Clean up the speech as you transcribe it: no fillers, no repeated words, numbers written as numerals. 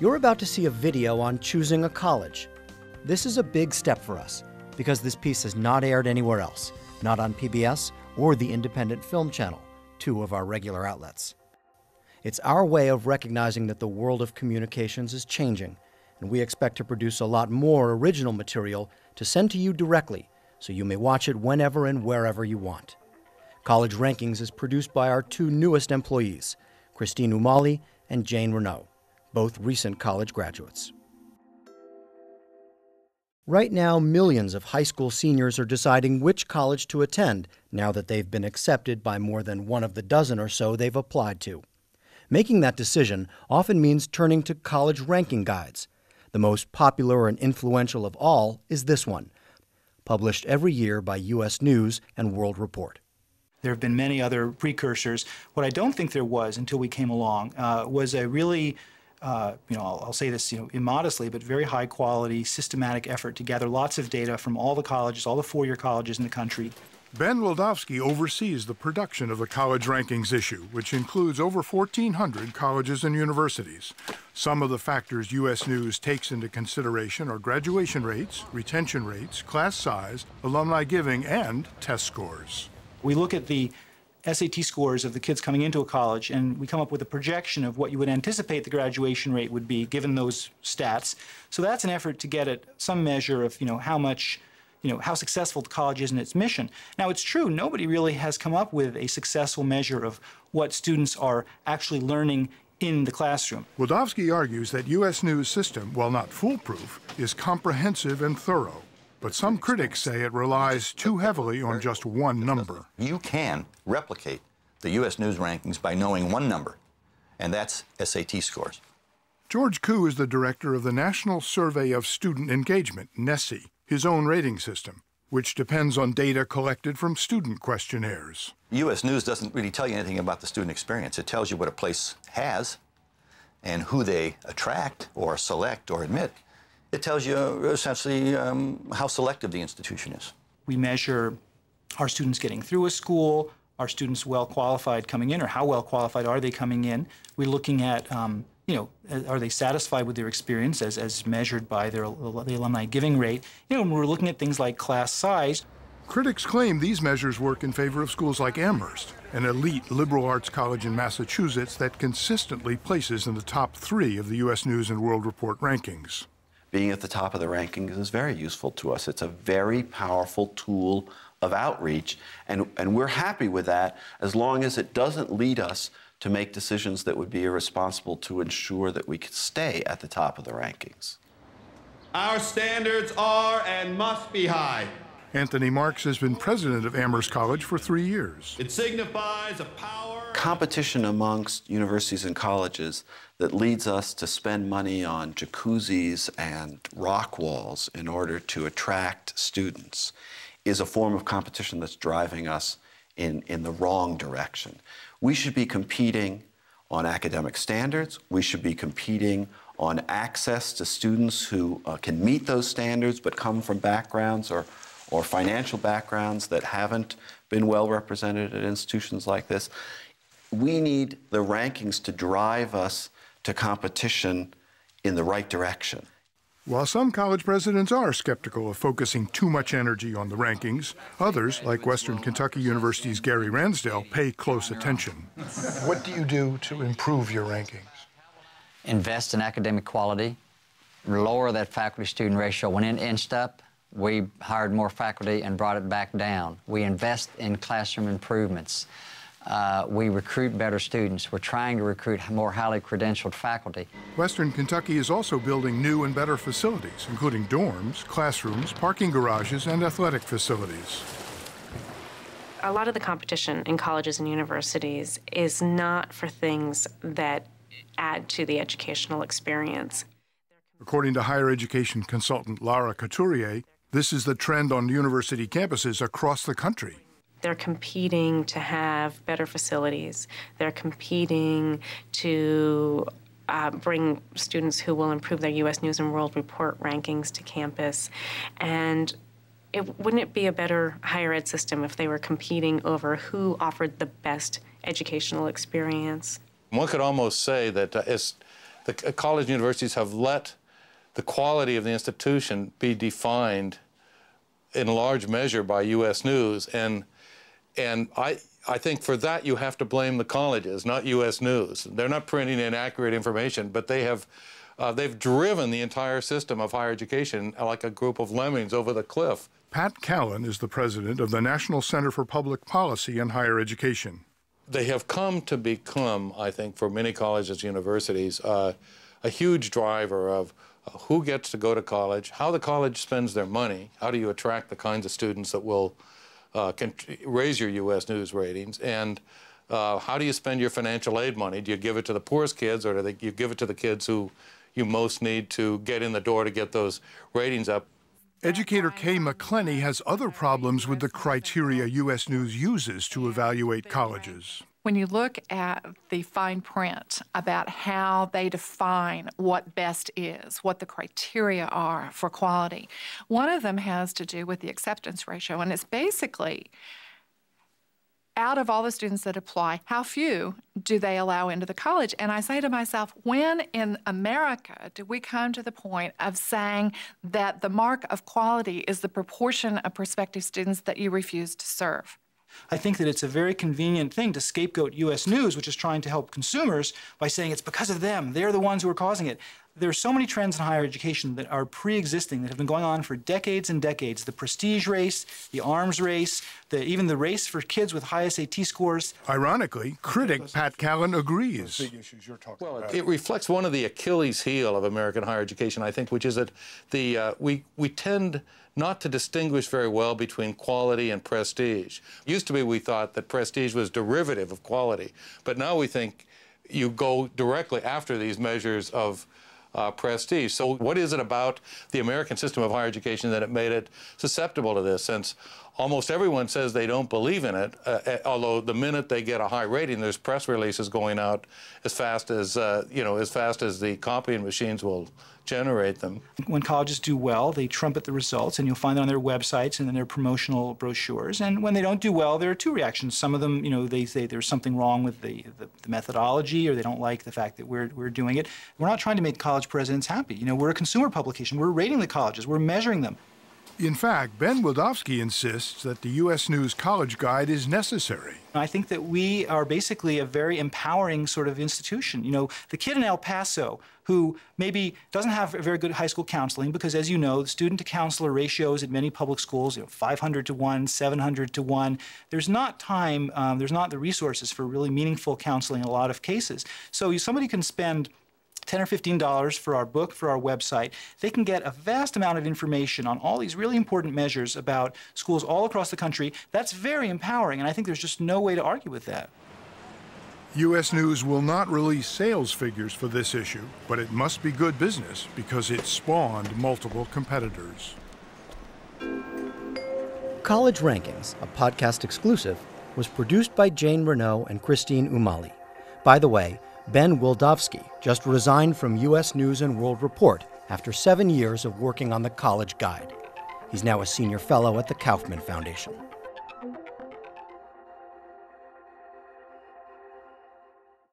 You're about to see a video on choosing a college. This is a big step for us because this piece is not aired anywhere else, not on PBS or the Independent Film Channel, two of our regular outlets. It's our way of recognizing that the world of communications is changing, and we expect to produce a lot more original material to send to you directly so you may watch it whenever and wherever you want. College Rankings is produced by our two newest employees, Christine Umali and Jane Renaud, both recent college graduates. Right now, millions of high school seniors are deciding which college to attend now that they've been accepted by more than one of the dozen or so they've applied to. Making that decision often means turning to college ranking guides. The most popular and influential of all is this one, published every year by U.S. News and World Report. There have been many other precursors. What I don't think there was until we came along was a really, I'll say this immodestly, but very high quality, systematic effort to gather lots of data from all the colleges, all the four-year colleges in the country. Ben Wildowski oversees the production of the College Rankings issue, which includes over 1,400 colleges and universities. Some of the factors U.S. News takes into consideration are graduation rates, retention rates, class size, alumni giving, and test scores. We look at the SAT scores of the kids coming into a college, and we come up with a projection of what you would anticipate the graduation rate would be given those stats. So that's an effort to get at some measure of how successful the college is in its mission. Now, it's true, nobody really has come up with a successful measure of what students are actually learning in the classroom. Wildowski argues that U.S. News' system, while not foolproof, is comprehensive and thorough. But some critics say it relies too heavily on just one number. You can replicate the U.S. News rankings by knowing one number, and that's SAT scores. George Koo is the director of the National Survey of Student Engagement, NSSE, his own rating system, which depends on data collected from student questionnaires. U.S. News doesn't really tell you anything about the student experience. It tells you what a place has and who they attract or select or admit. It tells you essentially how selective the institution is. We measure are students getting through a school, are students well qualified coming in, or how well qualified are they coming in? We're looking at, are they satisfied with their experience as measured by the alumni giving rate? We're looking at things like class size. Critics claim these measures work in favor of schools like Amherst, an elite liberal arts college in Massachusetts that consistently places in the top 3 of the U.S. News and World Report rankings. Being at the top of the rankings is very useful to us. It's a very powerful tool of outreach, and we're happy with that as long as it doesn't lead us to make decisions that would be irresponsible to ensure that we could stay at the top of the rankings. Our standards are and must be high. Anthony Marks has been president of Amherst College for 3 years. It signifies a power... Competition amongst universities and colleges that leads us to spend money on jacuzzis and rock walls in order to attract students is a form of competition that's driving us in the wrong direction. We should be competing on academic standards. We should be competing on access to students who can meet those standards but come from backgrounds or financial backgrounds that haven't been well represented at institutions like this. We need the rankings to drive us to competition in the right direction. While some college presidents are skeptical of focusing too much energy on the rankings, others, like Western Kentucky University's Gary Ransdell, pay close attention. What do you do to improve your rankings? Invest in academic quality, lower that faculty-student ratio. When it inched up, we hired more faculty and brought it back down. We invest in classroom improvements. We recruit better students. We're trying to recruit more highly credentialed faculty. Western Kentucky is also building new and better facilities, including dorms, classrooms, parking garages, and athletic facilities. A lot of the competition in colleges and universities is not for things that add to the educational experience. According to higher education consultant Lara Couturier, this is the trend on university campuses across the country. They're competing to have better facilities. They're competing to bring students who will improve their U.S. News and World Report rankings to campus. And wouldn't it be a better higher ed system if they were competing over who offered the best educational experience? One could almost say that the college universities have let the quality of the institution be defined in large measure by U.S. News, and I think for that you have to blame the colleges, not U.S. News. They're not printing inaccurate information, but they've driven the entire system of higher education like a group of lemmings over the cliff. Pat Callan is the president of the National Center for Public Policy and Higher Education. They have come to become, I think, for many colleges and universities, a huge driver of who gets to go to college, how the college spends their money, how do you attract the kinds of students that will can raise your U.S. News ratings, and how do you spend your financial aid money? Do you give it to the poorest kids, or do you give it to the kids who you most need to get in the door to get those ratings up? Educator Kay McClenny has other problems with the criteria U.S. News uses to evaluate colleges. When you look at the fine print about how they define what best is, what the criteria are for quality, one of them has to do with the acceptance ratio, and it's basically out of all the students that apply, how few do they allow into the college? And I say to myself, when in America do we come to the point of saying that the mark of quality is the proportion of prospective students that you refuse to serve? I think that it's a very convenient thing to scapegoat U.S. News, which is trying to help consumers, by saying it's because of them. They're the ones who are causing it. There are so many trends in higher education that are pre-existing, that have been going on for decades and decades. The prestige race, the arms race, even the race for kids with high SAT scores. Ironically, critic Pat Callan agrees. Well, it reflects one of the Achilles heel of American higher education, I think, which is that we tend not to distinguish very well between quality and prestige. Used to be we thought that prestige was derivative of quality, but now we think you go directly after these measures of prestige. So what is it about the American system of higher education that it made it susceptible to this? Since almost everyone says they don't believe in it, although the minute they get a high rating, there's press releases going out as fast as as fast as the copying machines will generate them. When colleges do well, they trumpet the results, and you'll find it on their websites and in their promotional brochures. And when they don't do well, there are two reactions. Some of them, they say there's something wrong with the methodology, or they don't like the fact that we're doing it. We're not trying to make college presidents happy. We're a consumer publication. We're rating the colleges. We're measuring them. In fact, Ben Wildowski insists that the U.S. News College Guide is necessary. I think that we are basically a very empowering sort of institution. The kid in El Paso who maybe doesn't have a very good high school counseling, because, as you know, the student-to-counselor ratios at many public schools, 500 to 1, 700 to 1. There's not time, there's not the resources for really meaningful counseling in a lot of cases. So somebody can spend $10 or $15 for our book, for our website. They can get a vast amount of information on all these really important measures about schools all across the country. That's very empowering, and I think there's just no way to argue with that. U.S. News will not release sales figures for this issue, but it must be good business because it spawned multiple competitors. College Rankings, a podcast exclusive, was produced by Jane Renaud and Christine Umali. By the way, Ben Wildowski just resigned from U.S. News and World Report after 7 years of working on the College Guide. He's now a senior fellow at the Kaufman Foundation.